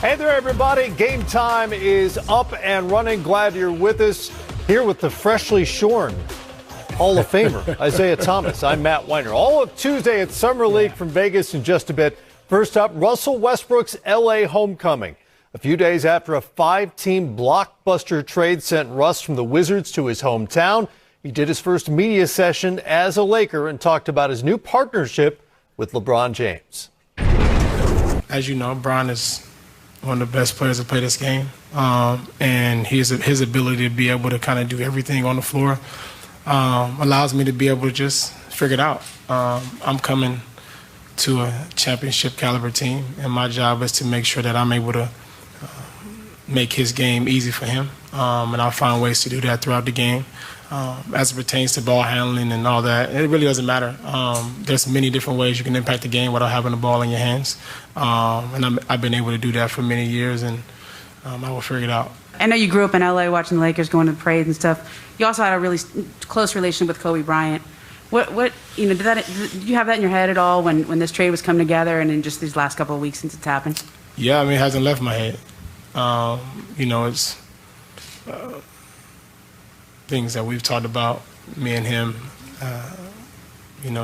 Hey there, everybody. Game time is up and running. Glad you're with us here with the freshly shorn Hall of Famer, Isiah Thomas. I'm Matt Weiner. All of Tuesday at Summer League from Vegas in just a bit. First up, Russell Westbrook's L.A. homecoming. A few days after a 5-team blockbuster trade sent Russ from the Wizards to his hometown, he did his first media session as a Laker and talked about his new partnership with LeBron James. As you know, LeBron is one of the best players to play this game, and his ability to be able to kind of do everything on the floor allows me to be able to just figure it out. I'm coming to a championship caliber team, and my job is to make sure that I'm able to make his game easy for him, and I'll find ways to do that throughout the game. As it pertains to ball handling and all that, it really doesn't matter. There's many different ways you can impact the game without having the ball in your hands, and I've been able to do that for many years, and I will figure it out. I know you grew up in L.A. watching the Lakers, going to the parades and stuff. You also had a really close relation with Kobe Bryant. What did you have that in your head at all when this trade was coming together and in just these last couple of weeks since it's happened? Yeah, I mean, it hasn't left my head. It's things that we've talked about, me and him,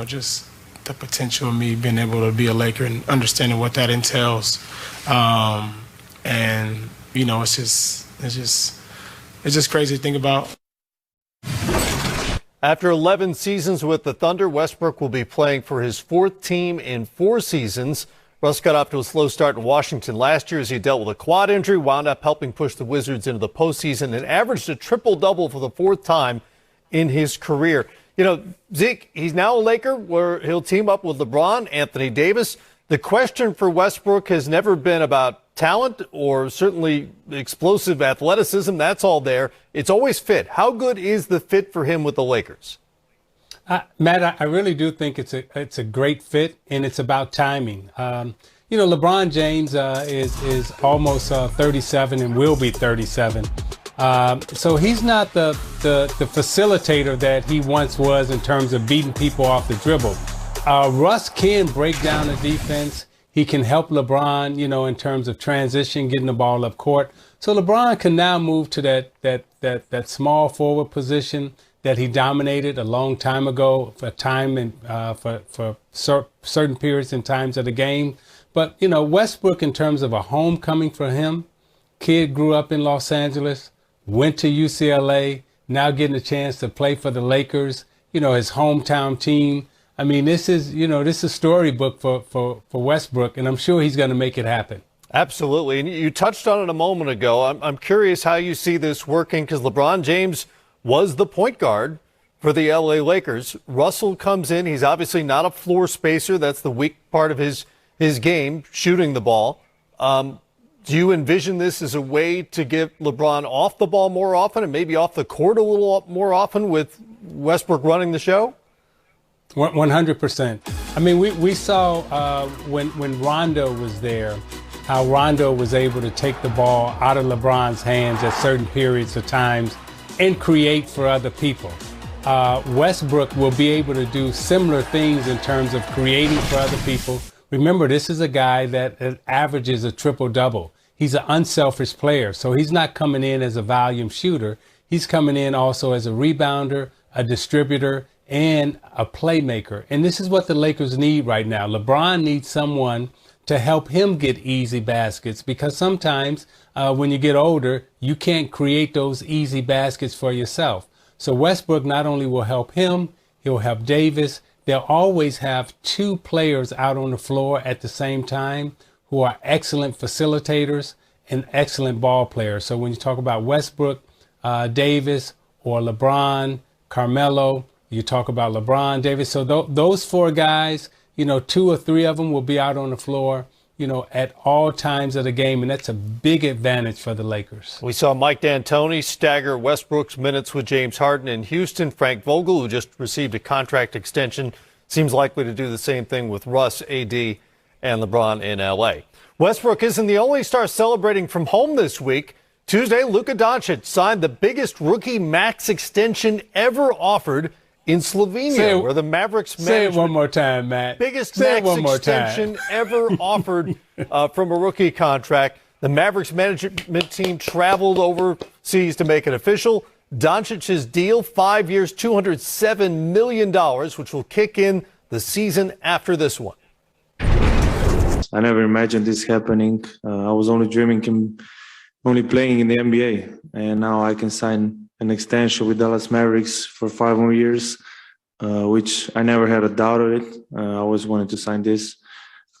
just the potential of me being able to be a Laker and understanding what that entails. It's just crazy to think about. After 11 seasons with the Thunder, Westbrook will be playing for his 4th team in 4 seasons. Russ got off to a slow start in Washington last year as he dealt with a quad injury, wound up helping push the Wizards into the postseason and averaged a triple-double for the 4th time in his career. Zeke, he's now a Laker where he'll team up with LeBron, Anthony Davis. The question for Westbrook has never been about talent or certainly explosive athleticism. That's all there. It's always fit. How good is the fit for him with the Lakers? Matt, I really do think it's a great fit, and it's about timing. LeBron James is almost 37 and will be 37. So he's not the facilitator that he once was in terms of beating people off the dribble. Russ can break down the defense. He can help LeBron, in terms of transition, getting the ball up court. So LeBron can now move to that small forward position that he dominated a long time ago for time and for certain periods and times of the game. But, Westbrook, in terms of a homecoming for him, kid grew up in Los Angeles, went to UCLA, now getting a chance to play for the Lakers, his hometown team. I mean, this is storybook for Westbrook, and I'm sure he's going to make it happen. Absolutely. And you touched on it a moment ago. I'm curious how you see this working because LeBron James was the point guard for the L.A. Lakers. Russell comes in. He's obviously not a floor spacer. That's the weak part of his game, shooting the ball. Do you envision this as a way to get LeBron off the ball more often and maybe off the court a little more often with Westbrook running the show? 100%. I mean, we saw when Rondo was there, how Rondo was able to take the ball out of LeBron's hands at certain periods of times and create for other people. Westbrook will be able to do similar things in terms of creating for other people. Remember, this is a guy that averages a triple-double. He's an unselfish player, so he's not coming in as a volume shooter. He's coming in also as a rebounder, a distributor, and a playmaker. And this is what the Lakers need right now. LeBron needs someone to help him get easy baskets because sometimes when you get older, you can't create those easy baskets for yourself. So Westbrook not only will help him, he'll help Davis. They'll always have 2 players out on the floor at the same time who are excellent facilitators and excellent ball players. So when you talk about Westbrook, Davis, or LeBron, Carmelo, you talk about LeBron, Davis. So those 4 guys, 2 or 3 of them will be out on the floor, at all times of the game. And that's a big advantage for the Lakers. We saw Mike D'Antoni stagger Westbrook's minutes with James Harden in Houston. Frank Vogel, who just received a contract extension, seems likely to do the same thing with Russ, AD, and LeBron in L.A. Westbrook isn't the only star celebrating from home this week. Tuesday, Luka Doncic signed the biggest rookie max extension ever offered in Slovenia, where the Mavericks say it one more time, Matt. Biggest max extension ever offered from a rookie contract. The Mavericks management team traveled overseas to make it official. Doncic's deal, 5 years, $207 million, which will kick in the season after this one. I never imagined this happening. I was only dreaming, only playing in the NBA, and now I can sign an extension with Dallas Mavericks for 5 more years, which I never had a doubt of it. I always wanted to sign this.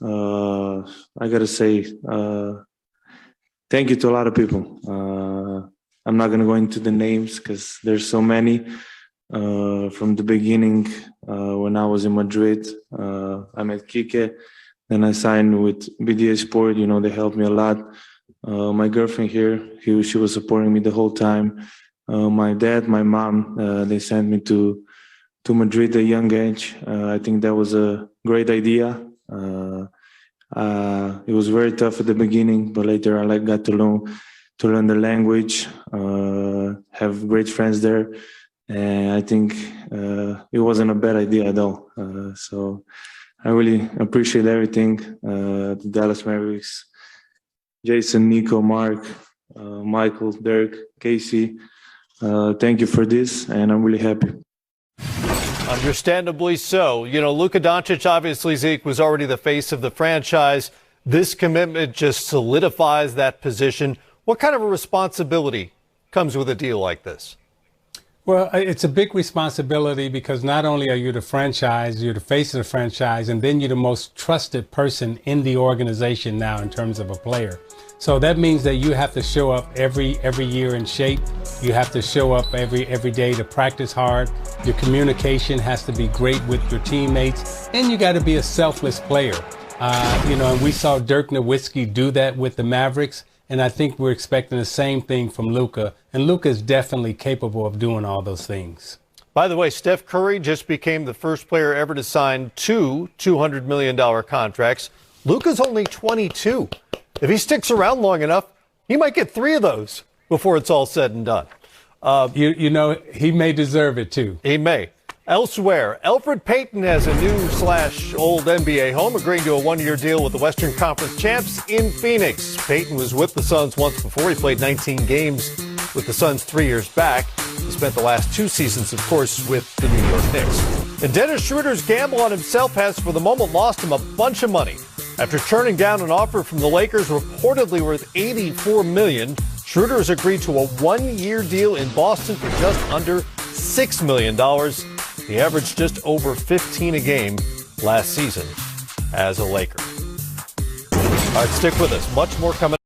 I gotta say, thank you to a lot of people. I'm not gonna go into the names because there's so many. From the beginning, when I was in Madrid, I met Kike. Then I signed with BDA Sport. You know, they helped me a lot. My girlfriend here, she was supporting me the whole time. My dad, my mom, they sent me to Madrid at a young age. I think that was a great idea. It was very tough at the beginning, but later I got to learn the language, have great friends there, and I think it wasn't a bad idea at all. So I really appreciate everything. The Dallas Mavericks, Jason, Nico, Mark, Michael, Dirk, Casey. Thank you for this, and I'm really happy. Understandably so. You know, Luka Doncic, obviously, Zeke, was already the face of the franchise. This commitment just solidifies that position. What kind of a responsibility comes with a deal like this? Well, it's a big responsibility because not only are you the franchise, you're the face of the franchise, and then you're the most trusted person in the organization now in terms of a player. So that means that you have to show up every year in shape. You have to show up every day to practice hard. Your communication has to be great with your teammates, and you got to be a selfless player. You know, and we saw Dirk Nowitzki do that with the Mavericks. And I think we're expecting the same thing from Luka. And Luka is definitely capable of doing all those things. By the way, Steph Curry just became the first player ever to sign 2 $200 million contracts. Luka's only 22. If he sticks around long enough, he might get 3 of those before it's all said and done. You know, he may deserve it, too. He may. Elsewhere, Elfrid Payton has a new/old NBA home, agreeing to a 1-year deal with the Western Conference champs in Phoenix. Payton was with the Suns once before. He played 19 games with the Suns 3 years back. He spent the last 2 seasons, of course, with the New York Knicks. And Dennis Schroeder's gamble on himself has, for the moment, lost him a bunch of money. After turning down an offer from the Lakers reportedly worth $84 million, Schroeder has agreed to a 1-year deal in Boston for just under $6 million. He averaged just over 15 a game last season as a Laker. All right, stick with us. Much more coming.